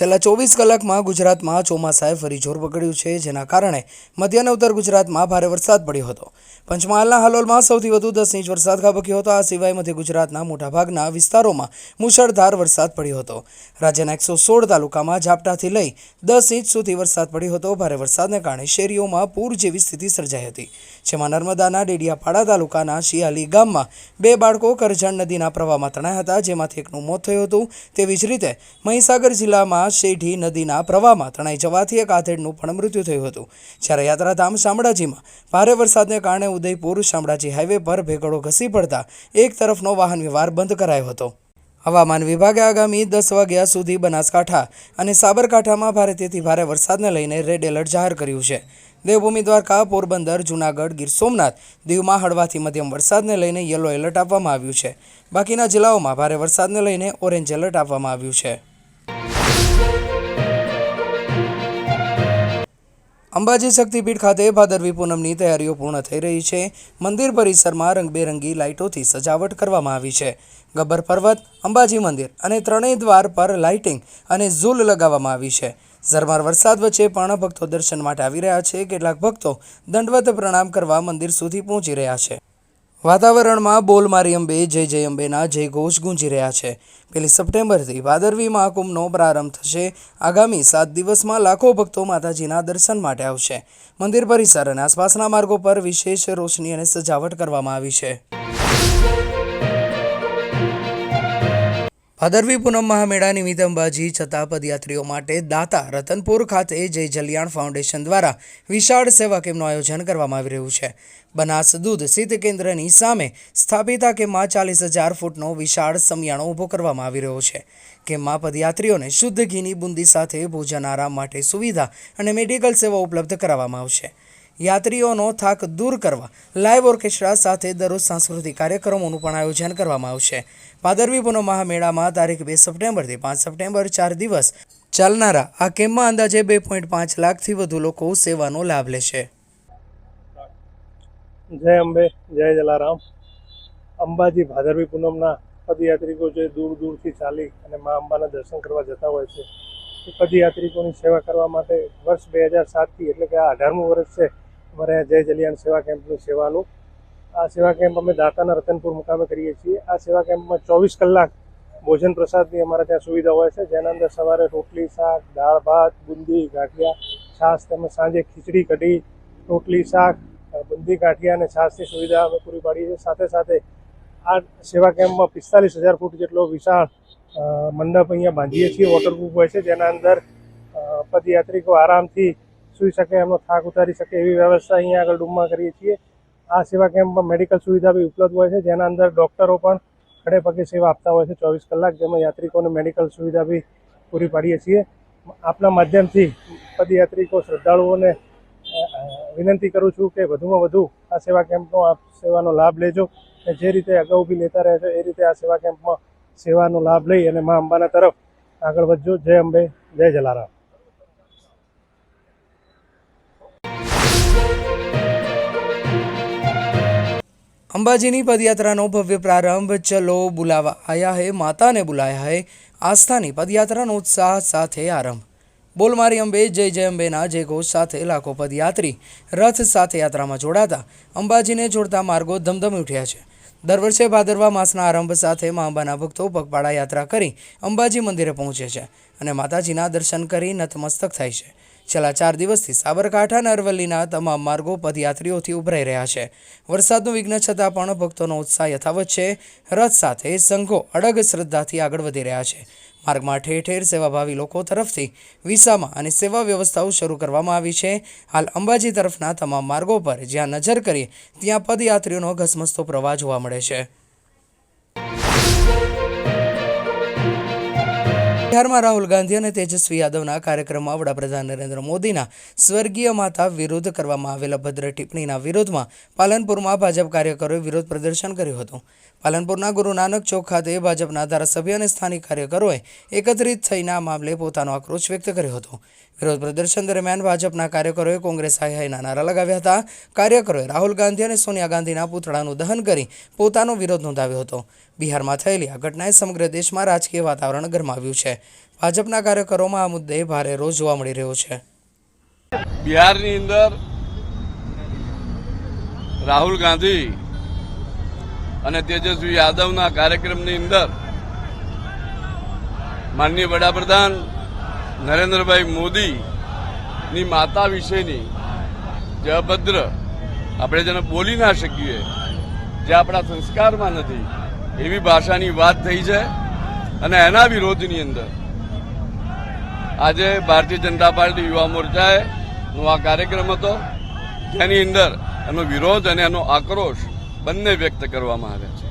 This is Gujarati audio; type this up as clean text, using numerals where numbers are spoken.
છેલ્લા 24 કલાકમાં ગુજરાતમાં ચોમાસાએ ફરી જોર પકડ્યું છે, જેના કારણે મધ્ય અને ઉત્તર ગુજરાતમાં ભારે વરસાદ પડ્યો હતો. પંચમહાલના હાલોલમાં સૌથી વધુ 10 ઇંચ વરસાદ ખાબક્યો હતો. આ સિવાય મધ્ય ગુજરાતના મોટાભાગના વિસ્તારોમાં મુશળધાર વરસાદ પડ્યો હતો. રાજ્યના 116 તાલુકામાં ઝાપટાથી લઈ 10 ઇંચ સુધી વરસાદ પડ્યો હતો. ભારે વરસાદને કારણે શેરીઓમાં પૂર જેવી સ્થિતિ સર્જાઈ હતી, જેમાં નર્મદાના ડેડિયાપાડા તાલુકાના શિયાલી ગામમાં 2 બાળકો કરજણ નદીના પ્રવાહમાં તણાયા હતા, જેમાંથી એકનું મોત થયું હતું. તેવી જ રીતે મહીસાગર જિલ્લામાં શેઢી નદીના પ્રવાહમાં તણાઈ જવાથી એક આધેડનું પણ મૃત્યુ થયું હતું. જ્યારે યાત્રાધામ શામળાજીમાં ભારે વરસાદને કારણે ઉદયપુર શામળાજી હાઈવે પર ભેગડો ઘસી પડતા એક તરફનો વાહન વ્યવહાર બંધ કરાયો હતો. હવામાન વિભાગે આગામી 10 વાગ્યા સુધી બનાસકાંઠા અને સાબરકાંઠામાં ભારેથી ભારે વરસાદને લઈને રેડ એલર્ટ જાહેર કર્યું છે. દેવભૂમિ દ્વારકા, પોરબંદર, જૂનાગઢ, ગીર સોમનાથ, દીવમાં હળવાથી મધ્યમ વરસાદને લઈને યલો એલર્ટ આપવામાં આવ્યું છે. બાકીના જિલ્લાઓમાં ભારે વરસાદને લઈને ઓરેન્જ એલર્ટ આપવામાં આવ્યું છે. અંબાજી શક્તિપીઠ ખાતે ભાદરવી પૂનમની તૈયારીઓ પૂર્ણ થઈ રહી છે. મંદિર પરિસરમાં રંગબેરંગી લાઇટોથી સજાવટ કરવામાં આવી છે. ગબ્બર પર્વત, અંબાજી મંદિર અને ત્રણેય દ્વાર પર લાઇટિંગ અને ઝૂલ લગાવવામાં આવી છે. ઝરમર વરસાદ વચ્ચે પણ ભક્તો દર્શન માટે આવી રહ્યા છે. કેટલાક ભક્તો દંડવત પ્રણામ કરવા મંદિર સુધી પહોંચી રહ્યા છે. વાતાવરણમાં બોલ મારી અંબે, જય જય અંબેના જયઘોષ ગુંજી રહ્યા છે. 1 સપ્ટેમ્બરથી ભાદરવી મહાકુંભનો પ્રારંભ થશે. આગામી 7 દિવસમાં લાખો ભક્તો માતાજીના દર્શન માટે આવશે. મંદિર પરિસર અને આસપાસના માર્ગો પર વિશેષ રોશની અને સજાવટ કરવામાં આવી છે. ભાદરવી પૂનમ મહામેળા નિમિત્તે અંબાજી જતા પદયાત્રીઓ માટે દાતા રતનપુર ખાતે જય જલિયાણ ફાઉન્ડેશન દ્વારા વિશાળ સેવા કેમ્પનું આયોજન કરવામાં આવી રહ્યું છે. બનાસ દૂધ શીત કેન્દ્રની સામે સ્થાપિત આ કેમ્પમાં 40,000 ફૂટનો વિશાળ સમિયાણો ઊભો કરવામાં આવી રહ્યો છે. કેમ્પમાં પદયાત્રીઓને શુદ્ધ ઘીની બુંદી સાથે ભોજન, આરામ માટે સુવિધા અને મેડિકલ સેવા ઉપલબ્ધ કરાવવામાં આવશે. યાત્રીઓનો થાક દૂર કરવા લાઇવ ઓર્કેસ્ટ્રા સાથે દરરોજ સાંસ્કૃતિક કાર્યક્રમોનું પણ આયોજન કરવામાં આવશે. ભાદરવી પૂનમ મહામેળામાં તારીખ 2 સપ્ટેમ્બરથી 5 સપ્ટેમ્બર 4 દિવસ ચાલનારા આ કેમ્પમાં અંદાજે 2.5 લાખથી વધુ લોકો સેવાનો લાભ લેશે. જય અંબે, જય જલારામ. અંબાજી ભાદરવી પૂનમના પદયાત્રિકો જે દૂર દૂરથી ચાલી અને મા અંબાના દર્શન કરવા જતા હોય છે, એ પદયાત્રિકોની સેવા કરવા માટે વર્ષ 2007થી, એટલે કે આ 18મું વર્ષ છે, અમારે જય જલિયાણ સેવા કેમ્પની સેવાનું. આ સેવા કેમ્પ અમે દાતાના રતનપુર મુકામે કરીએ છીએ. આ સેવા કેમ્પમાં 24 કલાક ભોજન પ્રસાદની અમારે ત્યાં સુવિધા હોય છે, જેના અંદર સવારે રોટલી, શાક, દાળ ભાત, બુંદી, ગાંઠિયા, છાશ, તેમજ સાંજે ખીચડી, કઢી, રોટલી, શાક, બુંદી, ગાંઠિયા અને છાશની સુવિધા અમે પૂરી પાડીએ છીએ. સાથે સાથે આ સેવા કેમ્પમાં 45,000 ફૂટ જેટલો વિશાળ મંડપ અહીંયા બાંધીએ છીએ. વોટરપ્રૂફ હોય છે, જેના અંદર પદયાત્રિકો આરામથી સૂઈ શકે, એમનો થાક ઉતારી શકે એવી વ્યવસ્થા અહીંયા આગળ રૂમમાં કરીએ છીએ. આ સેવા કેમ્પમાં મેડિકલ સુવિધા બી ઉપલબ્ધ હોય છે, જેના અંદર ડૉક્ટરો પણ ખડે પગે સેવા આપતા હોય છે 24 કલાક, જેમાં યાત્રિકોને મેડિકલ સુવિધા બી પૂરી પાડીએ છીએ. આપના માધ્યમથી પદયાત્રિકો, શ્રદ્ધાળુઓને વિનંતી કરું છું કે વધુમાં વધુ આ સેવા કેમ્પનો સેવાનો લાભ લેજો. અને જે રીતે અગાઉ બી લેતા રહે છે, એ રીતે આ સેવા કેમ્પમાં સેવાનો લાભ લઈ અને મા અંબાના તરફ આગળ વધજો. જય અંબે, જય જલારામ. અંબાજીની પદયાત્રાનો ભવ્ય પ્રારંભ. ચલો બુલાવા આયા હે, માતાને બુલાયા હે. આસ્થાની પદયાત્રાનો ઉત્સાહ સાથે આરંભ. બોલ મારી અંબે, જય જય અંબેના જયઘોષ સાથે લાખો પદયાત્રી રથ સાથે યાત્રામાં જોડાતા અંબાજીને જોડતા માર્ગો ધમધમી ઉઠ્યા છે. દર વર્ષે ભાદરવા માસના આરંભ સાથે મા અંબાના ભક્તો પગપાળા યાત્રા કરી અંબાજી મંદિરે પહોંચે છે અને માતાજીના દર્શન કરી નતમસ્તક થાય છે. છેલ્લા 4 દિવસથી સાબરકાંઠા અને અરવલ્લીના તમામ માર્ગો પદયાત્રીઓથી ઉભરાઈ રહ્યા છે. વરસાદનું વિઘ્ન છતાં પણ ભક્તોનો ઉત્સાહ યથાવત છે. રથ સાથે સંઘો અડગ શ્રદ્ધાથી આગળ વધી રહ્યા છે. માર્ગમાં ઠેર ઠેર સેવાભાવી લોકો તરફથી વિસામા અને સેવા વ્યવસ્થાઓ શરૂ કરવામાં આવી છે. હાલ અંબાજી તરફના તમામ માર્ગો પર જ્યાં નજર કરીએ ત્યાં પદયાત્રીઓનો ઘસમસતો પ્રવાહ જોવા મળે છે. બિહારમાં રાહુલ ગાંધી અને તેજસ્વી યાદવના કાર્યક્રમમાં વડાપ્રધાન નરેન્દ્ર મોદીના સ્વર્ગીય માતા વિરુદ્ધ કરવામાં આવેલા ભદ્ર ટિપ્પણીના વિરોધમાં પાલનપુરમાં ભાજપ કાર્યકરોએ વિરોધ પ્રદર્શન કર્યું હતું. પાલનપુરના ગુરુ નાનક ચોક ખાતે ભાજપના ધારાસભ્ય અને સ્થાનિક કાર્યકરોએ એકત્રિત થઈને આ મામલે પોતાનો આક્રોશ વ્યક્ત કર્યો હતો. વિરોધ પ્રદર્શન દરમિયાન ભાજપના કાર્યકરોએ કોંગ્રેસ હાય હાયના નારા લગાવ્યા હતા. કાર્યકરોએ રાહુલ ગાંધી અને સોનિયા ગાંધીના પૂતળાનું દહન કરી પોતાનો વિરોધ નોંધાવ્યો હતો. બિહારમાં થયેલી આ ઘટનાએ સમગ્ર દેશમાં રાજકીય વાતાવરણ ગરમાવ્યું છે. ભાજપના કાર્યકરોમાં આ મુદ્દે ભારે રોષ જોવા મળી રહ્યો છે. બિહારની અંદર રાહુલ ગાંધી અને તેજસ્વી યાદવના કાર્યક્રમની અંદર માનનીય વડાપ્રધાન નરેન્દ્રભાઈ મોદીની માતા વિશેની જે અભદ્ર આપણે જેને બોલી ના શકીએ, જે આપણા સંસ્કારમાં નથી એવી ભાષાની વાત થઈ છે. અને એના વિરોધની અંદર આજે ભારતીય જનતા પાર્ટી યુવા મોરચાનો આ કાર્યક્રમ હતો, જેની અંદર એનો વિરોધ અને એનો આક્રોશ બંને વ્યક્ત કરવામાં આવ્યા છે.